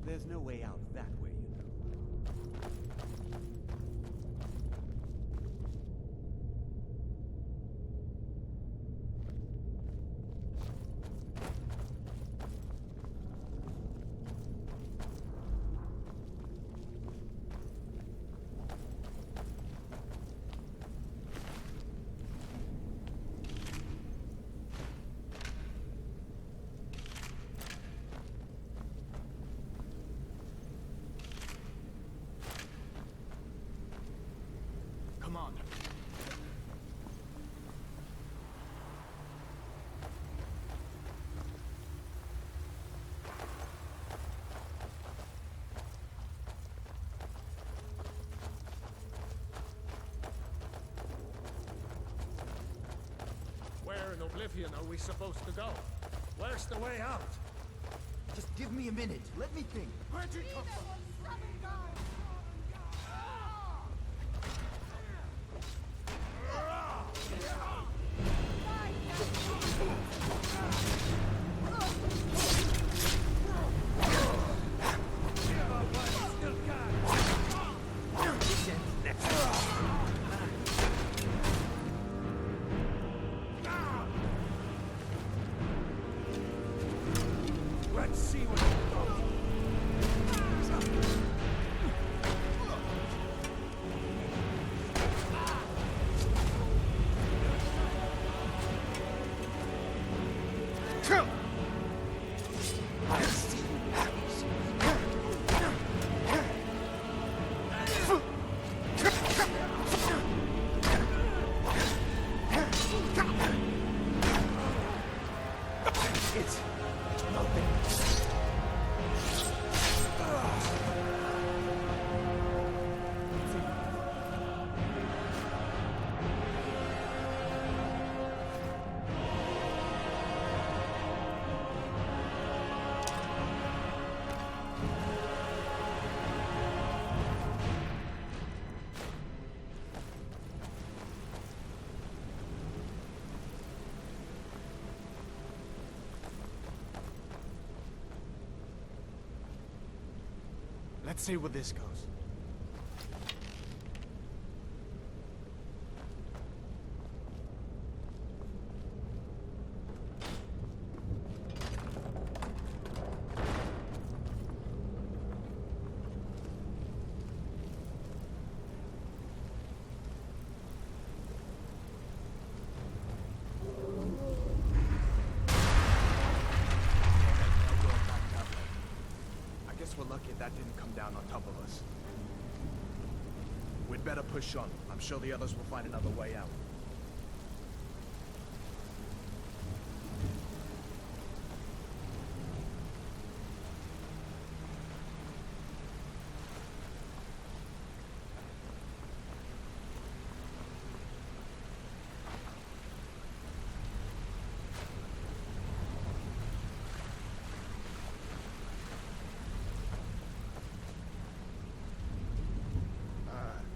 There's no way out that way, you know. Come on. Where in Oblivion are we supposed to go? Where's the way out? Just give me a minute. Let me think. Where'd you come from? Let's see what it goes. It's nothing. Let's see where this goes. I guess we're lucky that didn't come down on top of us. We'd better push on. I'm sure the others will find another way out.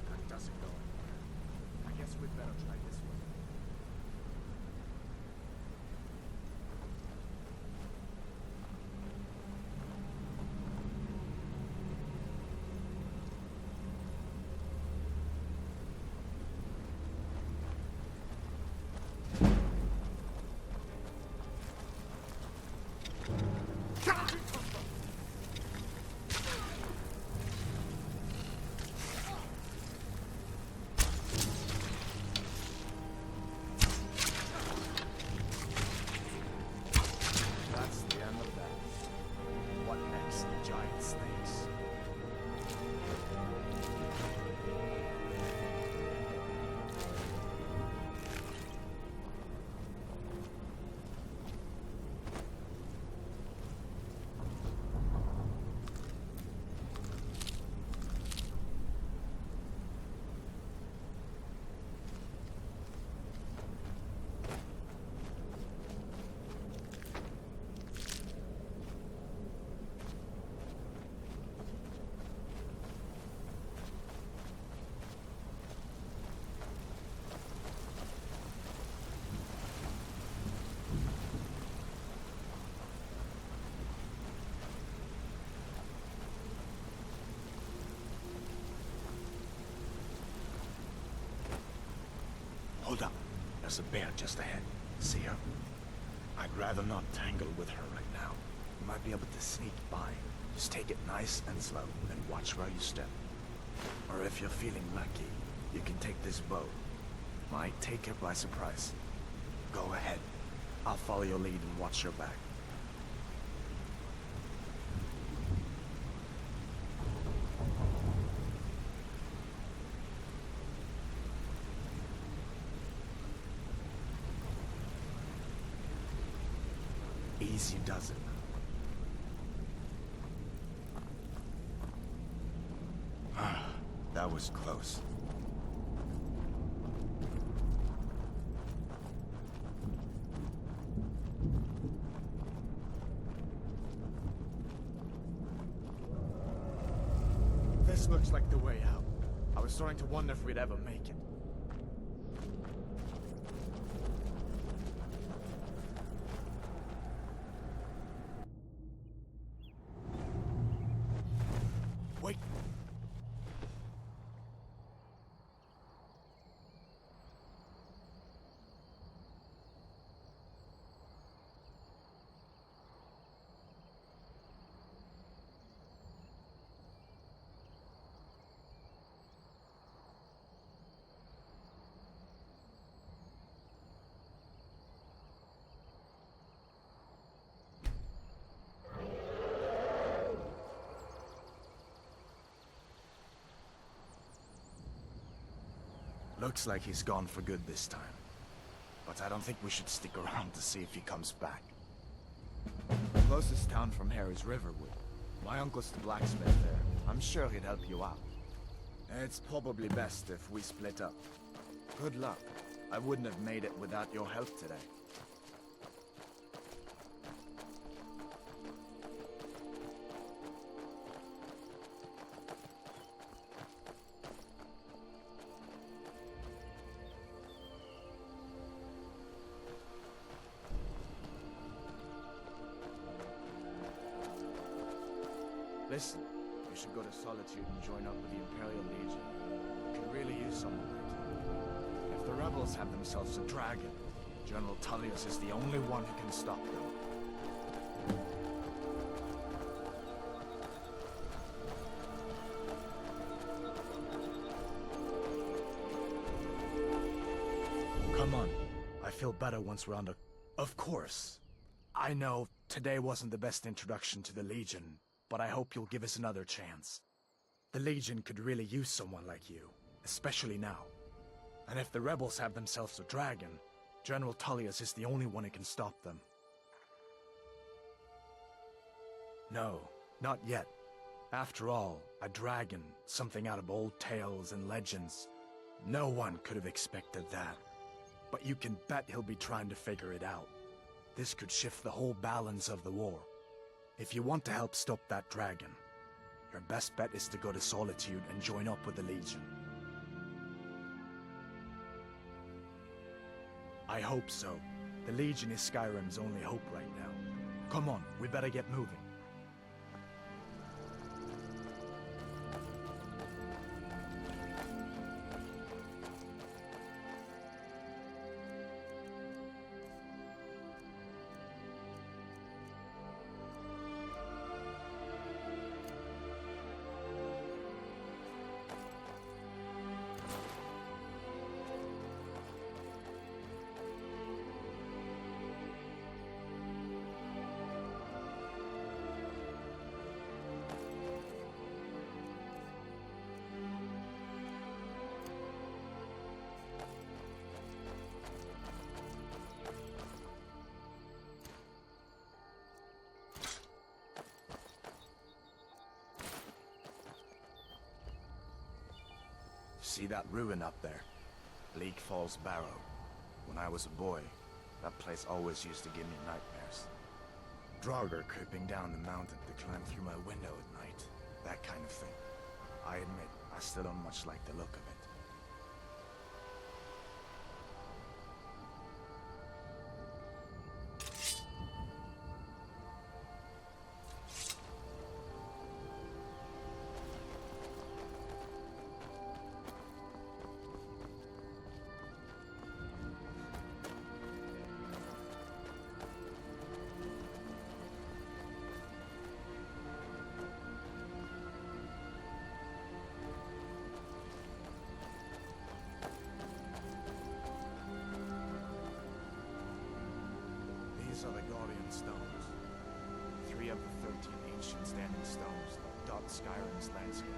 That doesn't go anywhere. I guess we'd better try this. There's a bear just ahead. See her? I'd rather not tangle with her right now. You might be able to sneak by. Just take it nice and slow, and watch where you step. Or if you're feeling lucky, you can take this bow. Might take her by surprise. Go ahead. I'll follow your lead and watch your back. Easy does it. That was close. This looks like the way out. I was starting to wonder if we'd ever make it. Wait. Looks like he's gone for good this time. But I don't think we should stick around to see if he comes back. The closest town from here is Riverwood. My uncle's the blacksmith there. I'm sure he'd help you out. It's probably best if we split up. Good luck. I wouldn't have made it without your help today. Listen, you should go to Solitude and join up with the Imperial Legion. You could really use someone like you. If the rebels have themselves a dragon, General Tullius is the only one who can stop them. Come on. I feel better once we're on the... Of course. I know today wasn't the best introduction to the Legion, but I hope you'll give us another chance. The Legion could really use someone like you, especially now. And if the rebels have themselves a dragon, General Tullius is the only one who can stop them. No, not yet. After all, a dragon, something out of old tales and legends. No one could have expected that. But you can bet he'll be trying to figure it out. This could shift the whole balance of the war. If you want to help stop that dragon, your best bet is to go to Solitude and join up with the Legion. I hope so. The Legion is Skyrim's only hope right now. Come on, we better get moving. See that ruin up there? Bleak Falls Barrow. When I was a boy, that place always used to give me nightmares. Draugr creeping down the mountain to climb through my window at night. That kind of thing. I admit, I still don't much like the look of it. and standing stones that dot Skyrim's landscape.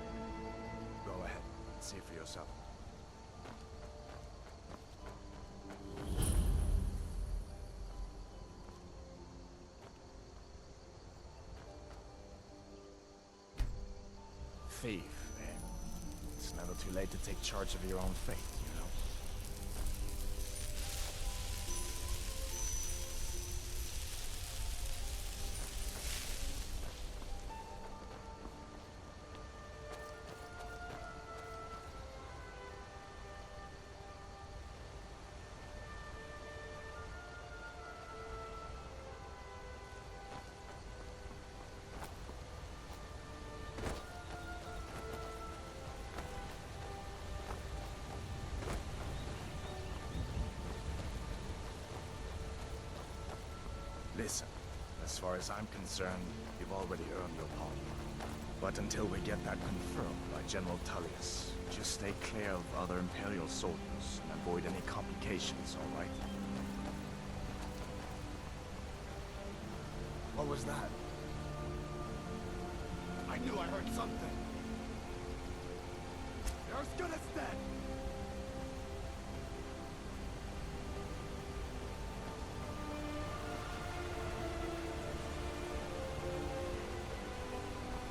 Go ahead, see for yourself. Thief, eh? It's never too late to take charge of your own fate, you know? Listen, as far as I'm concerned, you've already earned your pardon. But until we get that confirmed by General Tullius, just stay clear of other Imperial soldiers and avoid any complications, all right? What was that? I knew I heard something! You're as good as dead!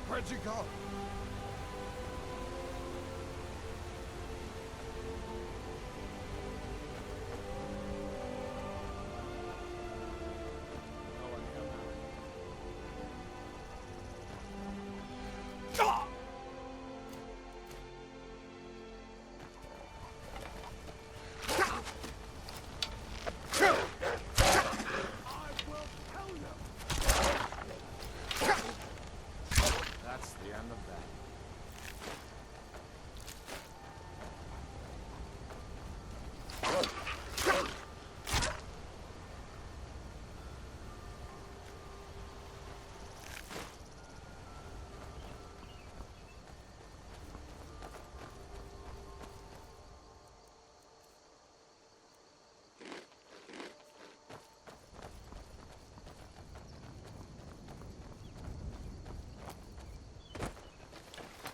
Where'd you go? No one here now. Ah! I will tell you! That's the end of that.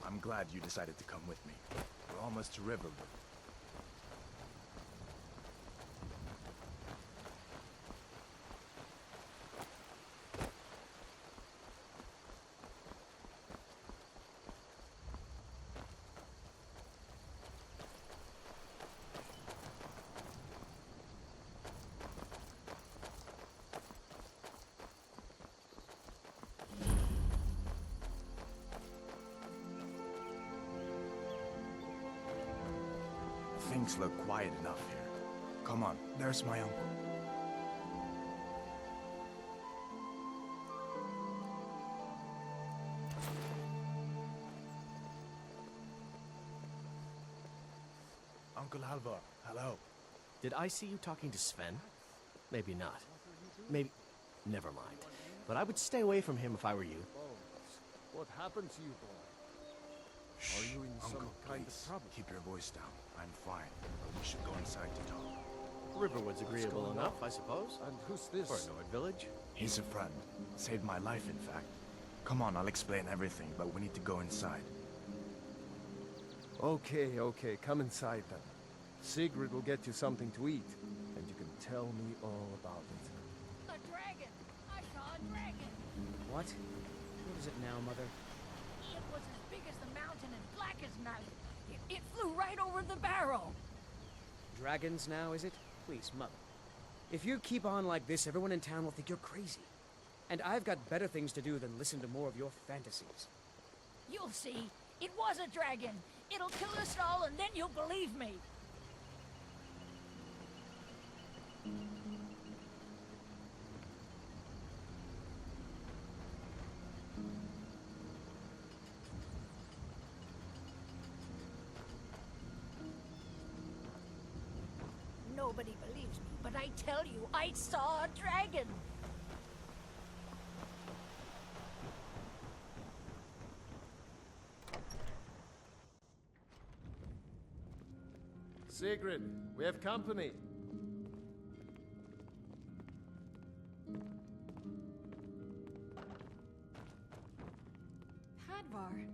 I'm glad you decided to come with me. We're almost to Riverwood. Things look quiet enough here. Come on, there's my uncle. Uncle Halvor, hello. Did I see you talking to Sven? Maybe not. Maybe... Never mind. But I would stay away from him if I were you. Bones, what happened to you, boy? Are you in Uncle, some kind please, of trouble? keep your voice down. I'm fine, but we should go inside to talk. Riverwood's agreeable going enough, I suppose. And who's this? For a Nord village. He's a friend. Saved my life, in fact. Come on, I'll explain everything, but we need to go inside. Okay, okay, come inside then. Sigrid will get you something to eat, and you can tell me all about it. A dragon! I saw a dragon! What? What is it now, Mother? It was as big as the mountain and black as night. It flew right over the barrel. Dragons now, is it? Please, Mother. If you keep on like this, everyone in town will think you're crazy. And I've got better things to do than listen to more of your fantasies. You'll see. It was a dragon. It'll kill us all, and then you'll believe me. Nobody believes me, but I tell you, I saw a dragon. Sigrid, we have company. Hadvar.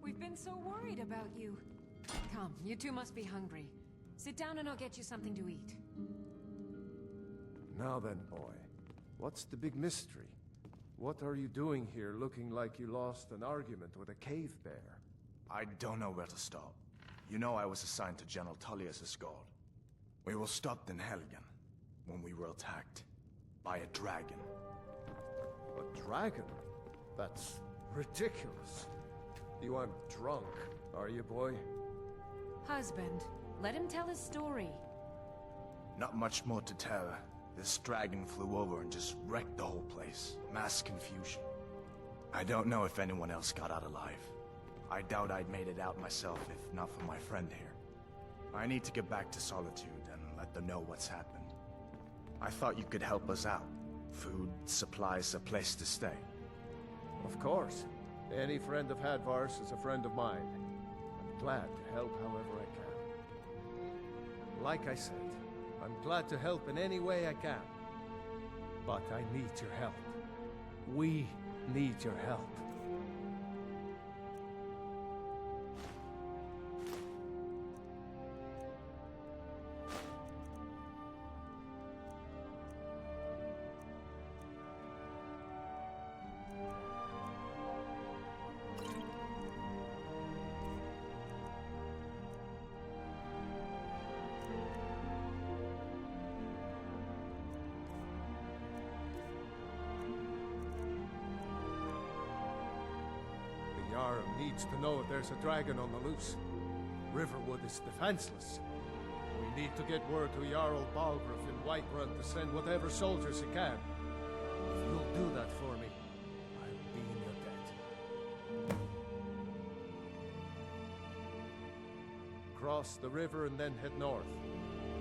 We've been so worried about you. Come, you two must be hungry. Sit down and I'll get you something to eat. Now then, boy. What's the big mystery? What are you doing here looking like you lost an argument with a cave bear? I don't know where to start. You know I was assigned to General Tullius' guard. We were stopped in Helgen when we were attacked by a dragon. A dragon? That's ridiculous. You aren't drunk, are you, boy? Husband, let him tell his story. Not much more to tell. This dragon flew over and just wrecked the whole place. Mass confusion. I don't know if anyone else got out alive. I doubt I'd made it out myself if not for my friend here. I need to get back to Solitude and let them know what's happened. I thought you could help us out. Food, supplies, a place to stay. Of course. Any friend of Hadvar's is a friend of mine. I'm glad to help however I can. Like I said, I'm glad to help in any way I can. But I need your help. We need your help. The Jarl needs to know if there's a dragon on the loose. Riverwood is defenseless. We need to get word to Jarl Balgruuf in Whiterun to send whatever soldiers he can. If you'll do that for me, I'll be in your debt. Cross the river and then head north.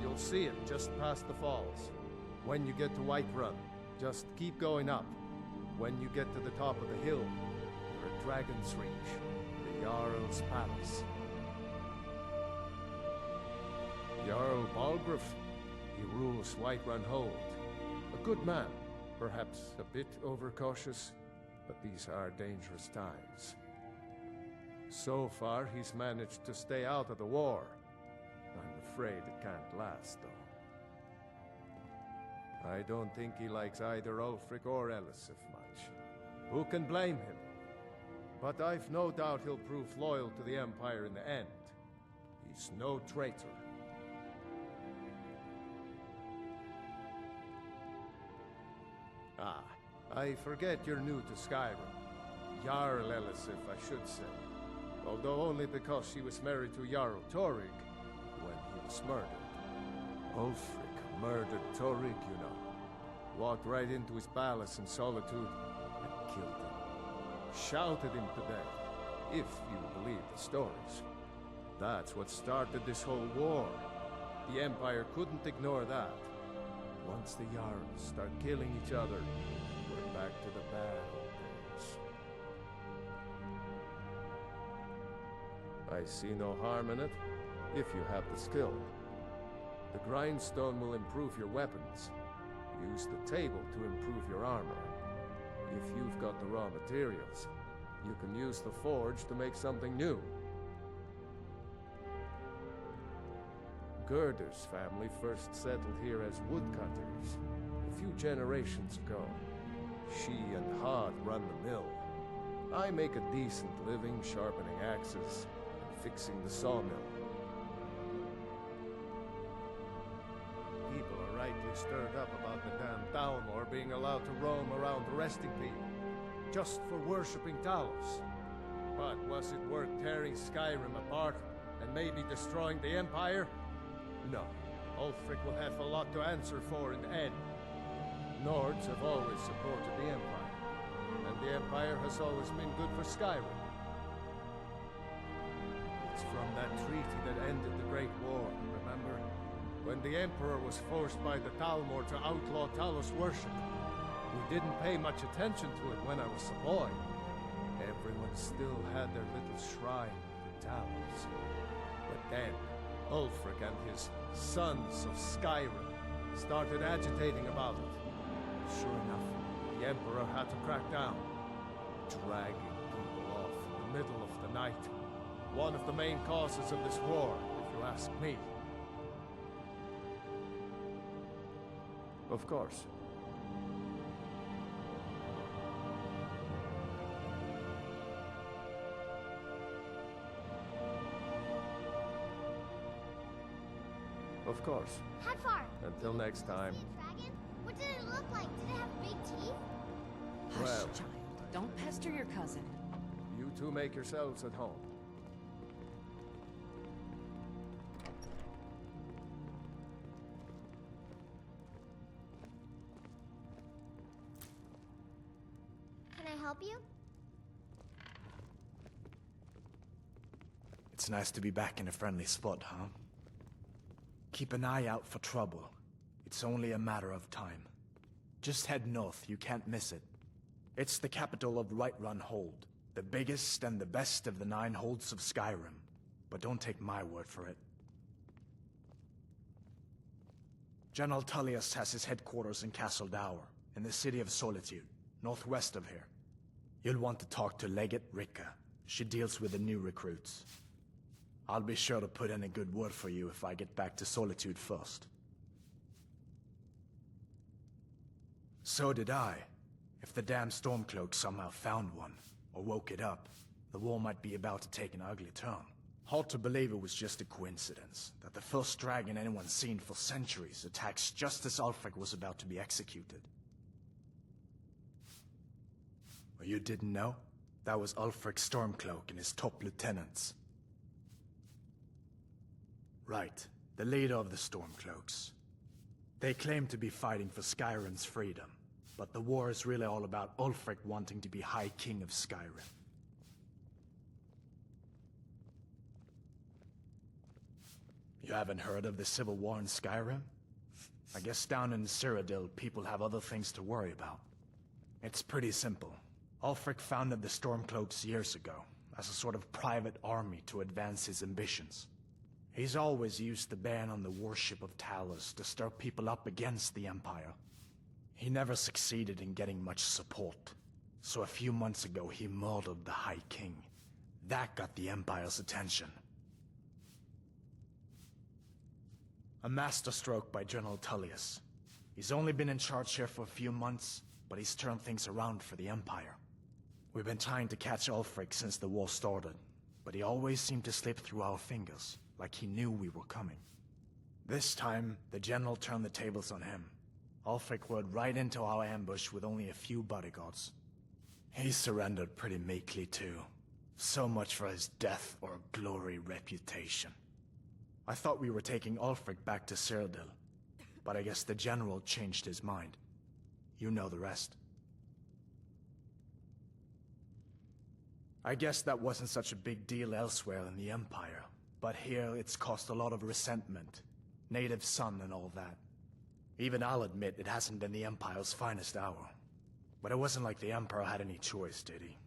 You'll see it just past the falls. When you get to Whiterun, just keep going up. When you get to the top of the hill, you're at Dragon's Reach, the Jarl's palace. Jarl Balgruuf, he rules Whiterun Hold. A good man, perhaps a bit overcautious, but these are dangerous times. So far, he's managed to stay out of the war. I'm afraid it can't last, though. I don't think he likes either Ulfric or Elisif much. Who can blame him? But I've no doubt he'll prove loyal to the Empire in the end. He's no traitor. Ah, I forget you're new to Skyrim. Jarl Elisif, I should say. Although only because she was married to Jarl Torig when he was murdered. Ulfric murdered Torig, you know. Walked right into his palace in Solitude and killed him. Shouted him to death, if you believe the stories. That's what started this whole war. The Empire couldn't ignore that. Once the Jarls start killing each other, we're back to the bad old days. I see no harm in it, if you have the skill. The grindstone will improve your weapons. Use the table to improve your armor. If you've got the raw materials, you can use the forge to make something new. Gerder's family first settled here as woodcutters a few generations ago. She and Hod run the mill. I make a decent living sharpening axes and fixing the sawmill. People are rightly stirred up about the damn Thalmor being allowed to roam around arresting people, just for worshipping Talos. But was it worth tearing Skyrim apart and maybe destroying the Empire? No. Ulfric will have a lot to answer for in the end. Nords have always supported the Empire, and the Empire has always been good for Skyrim. It's from that treaty that ended the Great War, remember? When the Emperor was forced by the Thalmor to outlaw Talos worship. We didn't pay much attention to it when I was a boy. Everyone still had their little shrine to Talos. But then, Ulfric and his Sons of Skyrim started agitating about it. Sure enough, the Emperor had to crack down, dragging people off in the the middle of the night. One of the main causes of this war, if you ask me. Of course. Of course. How far? Until next time. See a dragon? What did it look like? Did it have big teeth? Hush, Well. child. Don't pester your cousin. You two make yourselves at home. Can I help you? It's nice to be back in a friendly spot, huh? Keep an eye out for trouble. It's only a matter of time. Just head north, you can't miss it. It's the capital of Whiterun Hold, the biggest and the best of the 9 holds of Skyrim. But don't take my word for it. General Tullius has his headquarters in Castle Dower, in the city of Solitude, northwest of here. You'll want to talk to Legate Ricka. She deals with the new recruits. I'll be sure to put in a good word for you if I get back to Solitude first. So did I. If the damn Stormcloak somehow found one, or woke it up, the war might be about to take an ugly turn. Hard to believe it was just a coincidence, that the first dragon anyone's seen for centuries attacks just as Ulfric was about to be executed. Or you didn't know? That was Ulfric's Stormcloak and his top lieutenants. Right, the leader of the Stormcloaks. They claim to be fighting for Skyrim's freedom, but the war is really all about Ulfric wanting to be High King of Skyrim. You haven't heard of the civil war in Skyrim? I guess down in Cyrodiil, people have other things to worry about. It's pretty simple. Ulfric founded the Stormcloaks years ago, as a sort of private army to advance his ambitions. He's always used the ban on the worship of Talos to stir people up against the Empire. He never succeeded in getting much support, so a few months ago he murdered the High King. That got the Empire's attention. A masterstroke by General Tullius. He's only been in charge here for a few months, but he's turned things around for the Empire. We've been trying to catch Ulfric since the war started, but he always seemed to slip through our fingers, like he knew we were coming. This time, the General turned the tables on him. Ulfric rode right into our ambush with only a few bodyguards. He surrendered pretty meekly too. So much for his death or glory reputation. I thought we were taking Ulfric back to Cyrodiil, but I guess the General changed his mind. You know the rest. I guess that wasn't such a big deal elsewhere in the Empire, but here it's caused a lot of resentment. Native son and all that. Even I'll admit it hasn't been the Empire's finest hour. But it wasn't like the Emperor had any choice, did he?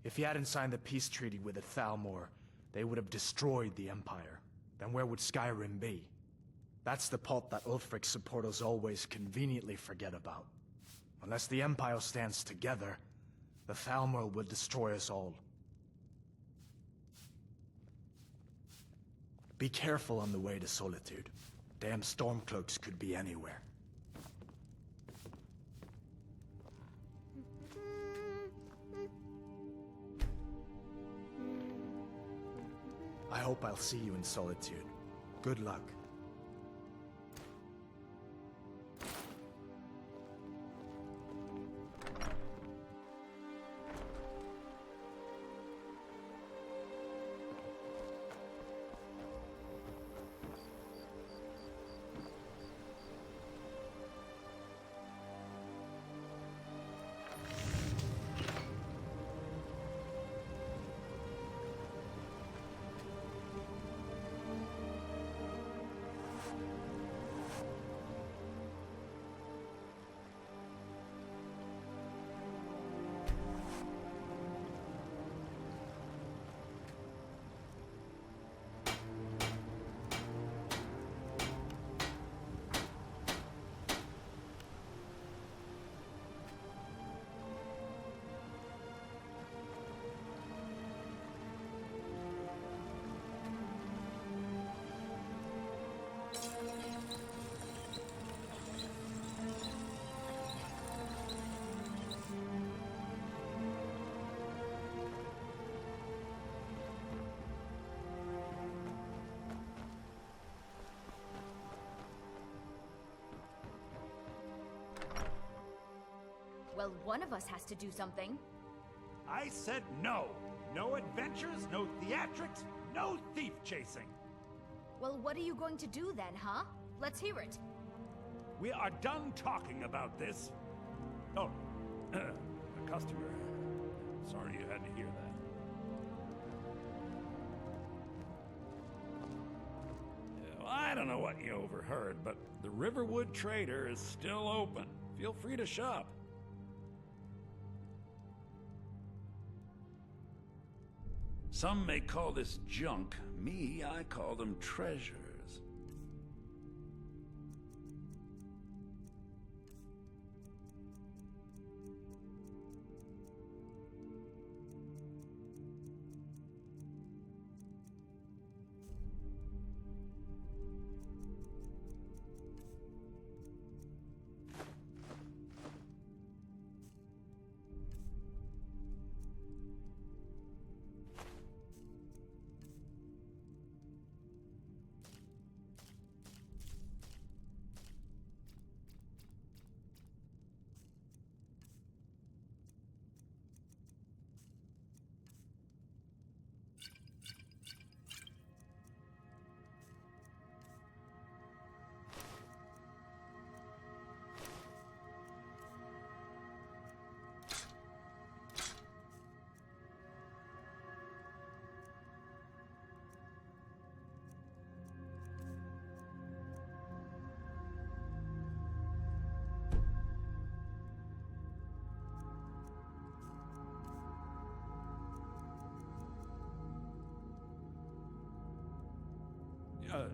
If he hadn't signed the peace treaty with the Thalmor, they would have destroyed the Empire. Then where would Skyrim be? That's the part that Ulfric's supporters always conveniently forget about. Unless the Empire stands together, the Thalmor will destroy us all. Be careful on the way to Solitude. Damn Stormcloaks could be anywhere. I hope I'll see you in Solitude. Good luck. Well, one of us has to do something. I said no. No adventures, no theatrics, no thief chasing. Well, what are you going to do then, huh? Let's hear it. We are done talking about this. Oh, a customer. Sorry you had to hear that. Yeah, well, I don't know what you overheard, but the Riverwood Trader is still open. Feel free to shop. Some may call this junk. Me, I call them treasures.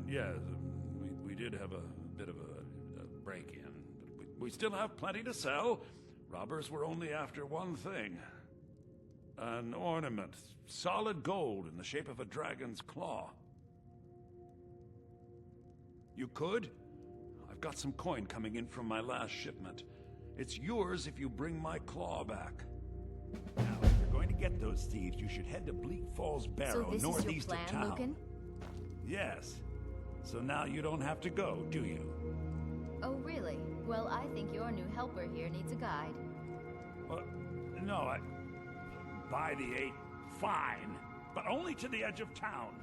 Yeah, we did have a bit of a break-in, but we still have plenty to sell. Robbers were only after one thing. An ornament, solid gold in the shape of a dragon's claw. You could? I've got some coin coming in from my last shipment. It's yours if you bring my claw back. Now, if you're going to get those thieves, you should head to Bleak Falls Barrow, So this is northeast your of plan, town. Lucan? Yes. So now you don't have to go, do you? Oh, really? Well, I think your new helper here needs a guide. No, by the 8, fine. But only to the edge of town.